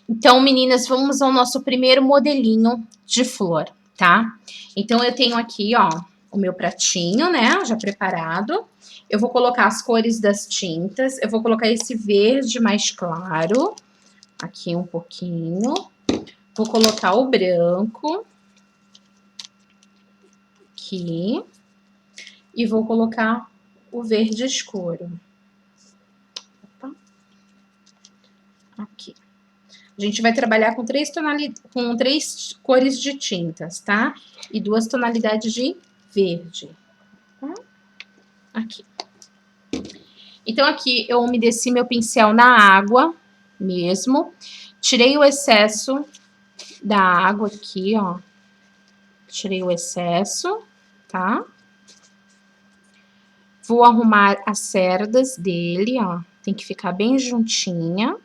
Então, meninas, vamos ao nosso primeiro modelinho de flor, tá? Então, eu tenho aqui, ó, o meu pratinho, né, já preparado. Eu vou colocar as cores das tintas. Eu vou colocar esse verde mais claro, aqui um pouquinho. Vou colocar o branco, aqui. E vou colocar o verde escuro. Opa. Aqui. A gente vai trabalhar com três cores de tintas, tá? E 2 tonalidades de verde. Aqui. Então, aqui eu umedeci meu pincel na água mesmo. Tirei o excesso da água aqui, ó. Tirei o excesso, tá? Vou arrumar as cerdas dele, ó. Tem que ficar bem juntinha.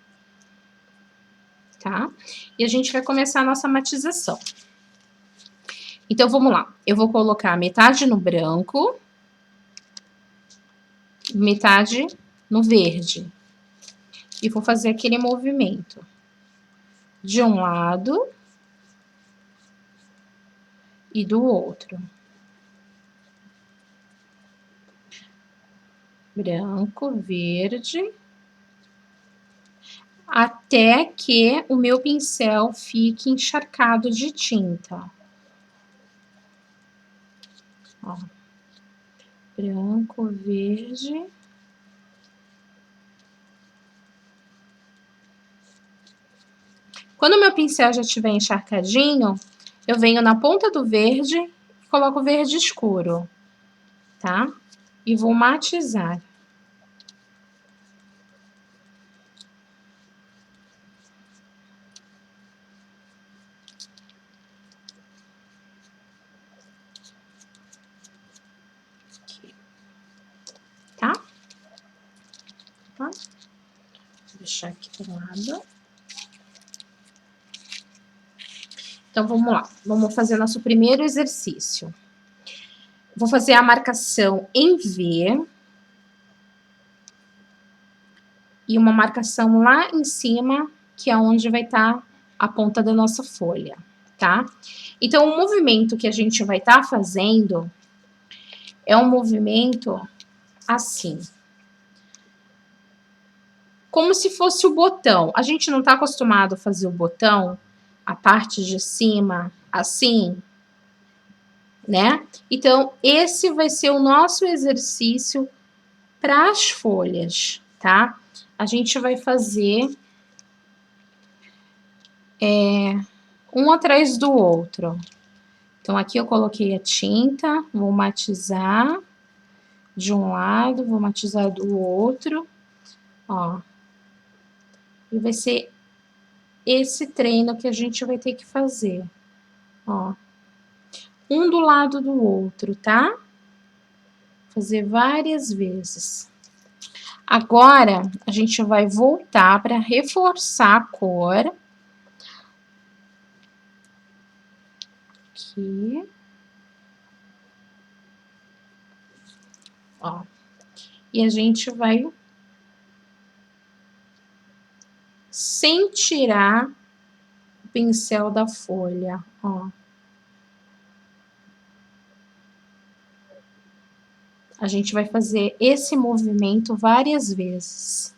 Tá? E a gente vai começar a nossa matização. Então, vamos lá. Eu vou colocar metade no branco, metade no verde. E vou fazer aquele movimento de um lado e do outro. Branco, verde. Até que o meu pincel fique encharcado de tinta. Ó. Branco, verde. Quando o meu pincel já estiver encharcadinho, eu venho na ponta do verde e coloco o verde escuro, tá? E vou matizar. Aqui. Tá? Tá? Vou deixar aqui do lado. Então, vamos lá. Vamos fazer nosso primeiro exercício. Vou fazer a marcação em V. E uma marcação lá em cima, que é onde vai estar a ponta da nossa folha, tá? Então, o movimento que a gente vai estar fazendo é um movimento assim. Como se fosse o botão. A gente não tá acostumado a fazer o botão, a parte de cima, assim, né? Então, esse vai ser o nosso exercício para as folhas, tá? A gente vai fazer um atrás do outro. Então, aqui eu coloquei a tinta, vou matizar de um lado, vou matizar do outro, ó. E vai ser esse treino que a gente vai ter que fazer, ó. Um do lado do outro, tá? Fazer várias vezes. Agora, a gente vai voltar para reforçar a cor. Aqui. Ó. E a gente vai sem tirar o pincel da folha, ó. A gente vai fazer esse movimento várias vezes.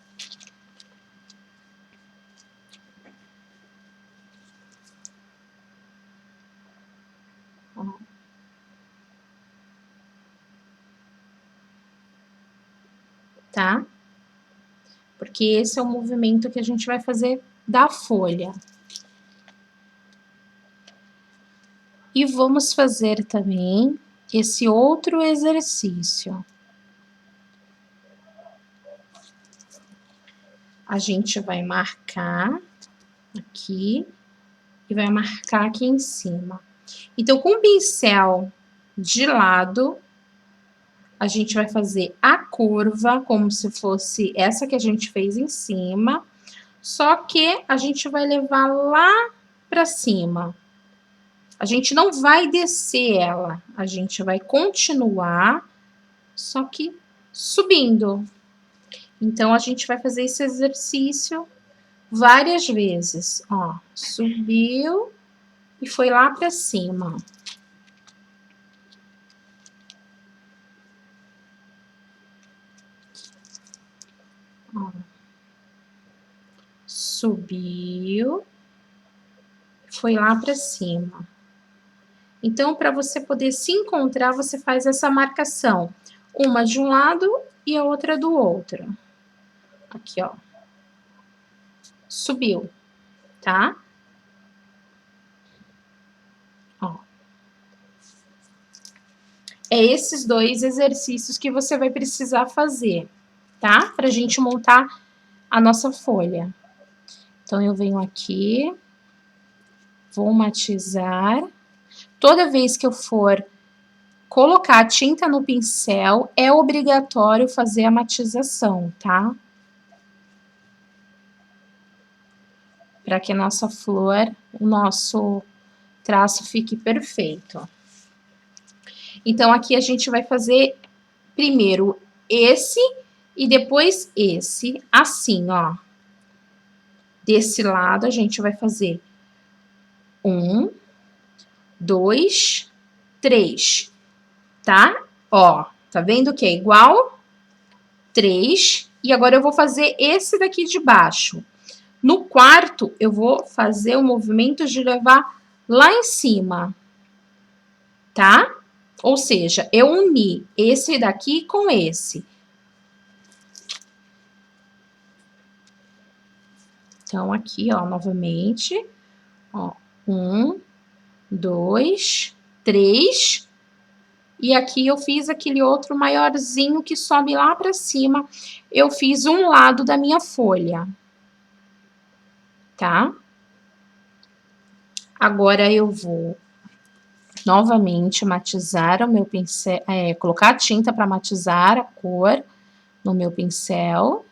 Ó. Tá? Porque esse é o movimento que a gente vai fazer da folha. E vamos fazer também esse outro exercício. A gente vai marcar aqui e vai marcar aqui em cima. Então, com o pincel de lado, a gente vai fazer a curva como se fosse essa que a gente fez em cima, só que a gente vai levar lá para cima. A gente não vai descer ela, a gente vai continuar, só que subindo. Então, a gente vai fazer esse exercício várias vezes, ó. Subiu e foi lá pra cima. Ó. Subiu, foi lá pra cima. Então, para você poder se encontrar, você faz essa marcação. Uma de um lado e a outra do outro. Aqui, ó. Subiu, tá? Ó. É esses dois exercícios que você vai precisar fazer, tá? Pra gente montar a nossa folha. Então, eu venho aqui, vou matizar. Toda vez que eu for colocar a tinta no pincel, é obrigatório fazer a matização, tá? Para que a nossa flor, o nosso traço fique perfeito. Então, aqui a gente vai fazer primeiro esse e depois esse, assim, ó. Desse lado, a gente vai fazer 1, 2, 3, tá? Ó, tá vendo que é igual? 3, e agora eu vou fazer esse daqui de baixo. No quarto, eu vou fazer o movimento de levar lá em cima, tá? Ou seja, eu uni esse daqui com esse. Então, aqui, ó, novamente, ó, 1, 2, 3. E aqui eu fiz aquele outro maiorzinho que sobe lá pra cima. Eu fiz um lado da minha folha, tá? Agora eu vou novamente matizar o meu pincel, colocar a tinta para matizar a cor no meu pincel.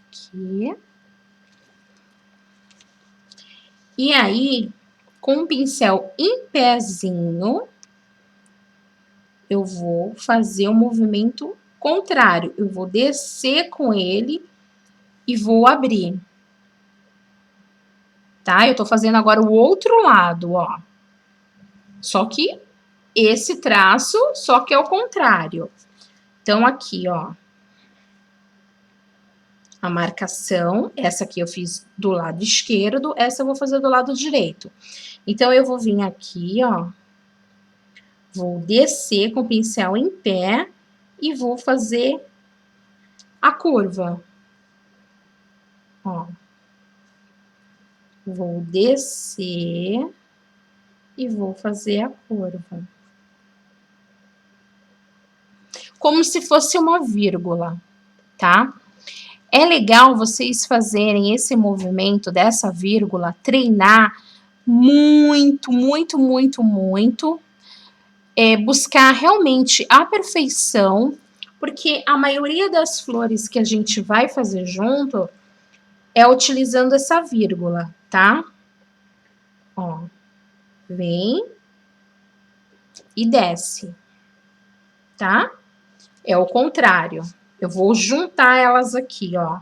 Aqui. E aí, com o pincel em pezinho, eu vou fazer o movimento contrário. Eu vou descer com ele e vou abrir. Tá? Eu tô fazendo agora o outro lado, ó. Só que esse traço, só que é o contrário. Então, aqui, ó. A marcação, essa aqui eu fiz do lado esquerdo, essa eu vou fazer do lado direito. Então, eu vou vir aqui, ó. Vou descer com o pincel em pé e vou fazer a curva. Ó. Vou descer e vou fazer a curva. Como se fosse uma vírgula, tá? É legal vocês fazerem esse movimento dessa vírgula, treinar muito, muito, muito, muito. Buscar realmente a perfeição, porque a maioria das flores que a gente vai fazer junto é utilizando essa vírgula, tá? Ó, vem e desce, tá? É o contrário. Eu vou juntar elas aqui, ó.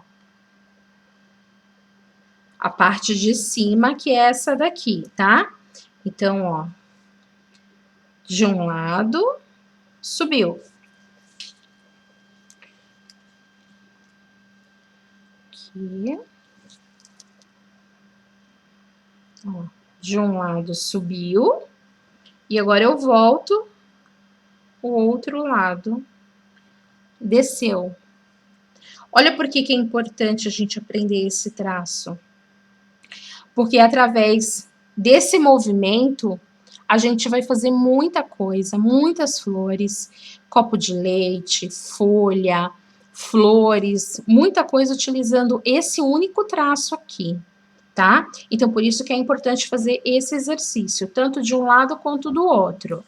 A parte de cima, que é essa daqui, tá? Então, ó. De um lado, subiu. Aqui. Ó, de um lado subiu. E agora eu volto o outro lado. Desceu. Olha por que é importante a gente aprender esse traço. Porque através desse movimento, a gente vai fazer muita coisa, muitas flores, copo de leite, folha, flores, muita coisa utilizando esse único traço aqui, tá? Então, por isso que é importante fazer esse exercício, tanto de um lado quanto do outro.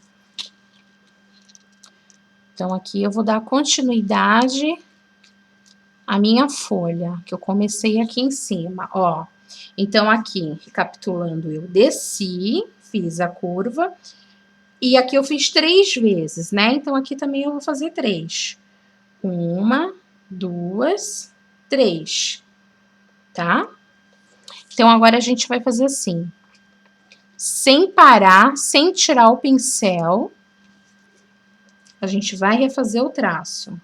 Então, aqui eu vou dar continuidade à minha folha, que eu comecei aqui em cima, ó. Então, aqui, recapitulando, eu desci, fiz a curva, e aqui eu fiz 3 vezes, né? Então, aqui também eu vou fazer 3. 1, 2, 3, tá? Então, agora a gente vai fazer assim. Sem parar, sem tirar o pincel, a gente vai refazer o traço.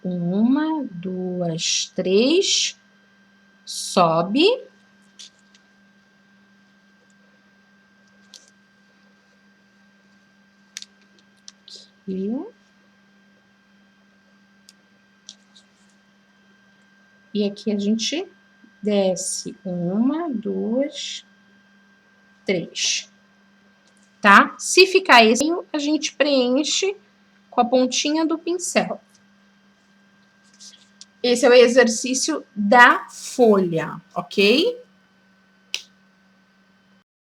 1, 2, 3, sobe. Aqui. E aqui a gente desce 1, 2, 3. Tá? Se ficar esse, a gente preenche com a pontinha do pincel. Esse é o exercício da folha, ok?